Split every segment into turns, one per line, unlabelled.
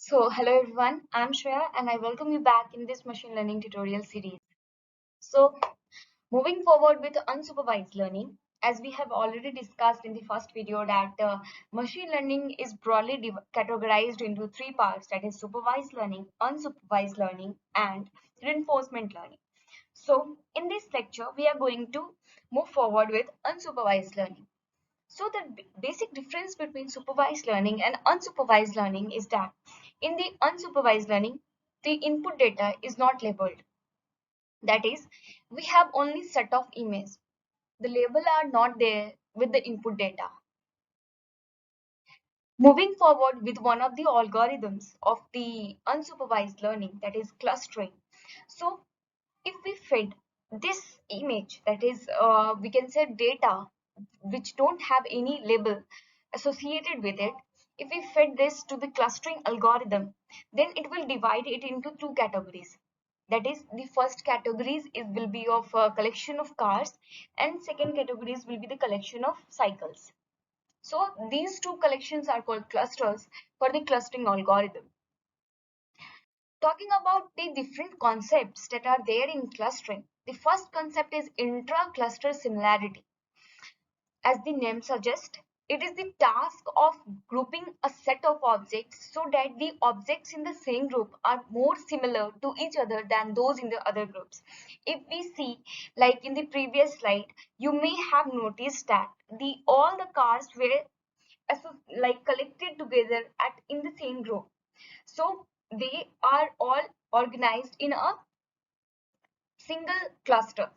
Hello everyone, I'm Shreya and I welcome you back in this machine learning tutorial series. So, moving forward with unsupervised learning, as we have already discussed in the first video that machine learning is broadly categorized into three parts, that is supervised learning, unsupervised learning and reinforcement learning. So, in this lecture, we are going to move forward with unsupervised learning. So the basic difference between supervised learning and unsupervised learning is that in the unsupervised learning, the input data is not labeled. That is, we have only set of images. The label are not there with the input data. Moving forward with one of the algorithms of the unsupervised learning, that is clustering. So if we feed this image, that is we can say data which don't have any label associated with it, if we feed this to the clustering algorithm, then it will divide it into two categories. That is, the first categories will be of a collection of cars and second categories will be the collection of cycles. So these two collections are called clusters for the clustering algorithm. Talking about the different concepts that are there in clustering, the first concept is intra-cluster similarity. As the name suggests, it is the task of grouping a set of objects so that the objects in the same group are more similar to each other than those in the other groups. If we see, like in the previous slide, you may have noticed that the all the cars were collected together at in the same group. So they are all organized in a single cluster.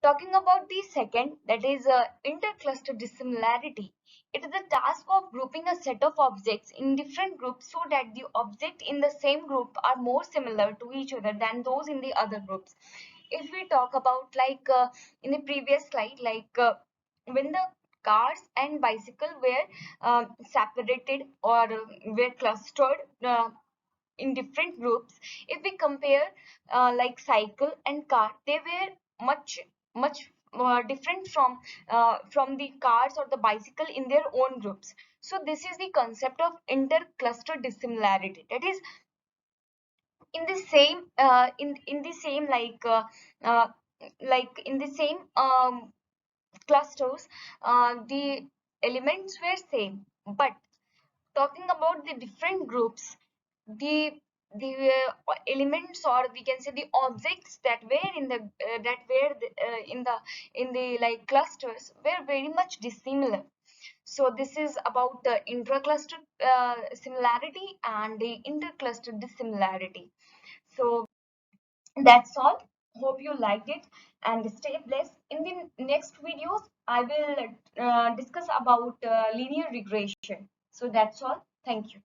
Talking about the second, that is intercluster dissimilarity. It is the task of grouping a set of objects in different groups so that the objects in the same group are more similar to each other than those in the other groups. If we talk about in the previous slide, when the cars and bicycle were separated or were clustered in different groups, if we compare like cycle and car, they were much different from the cars or the bicycle in their own groups. So this is the concept of intercluster dissimilarity. That is, in the same in the same uh, in the same clusters, the elements were same, but talking about the different groups, the elements, or we can say the objects that were in the in the like clusters were very much dissimilar. So this is about the intra-cluster similarity and the inter-cluster dissimilarity. So that's all. Hope you liked it and stay blessed. In the next videos, I will discuss about linear regression. So that's all. Thank you.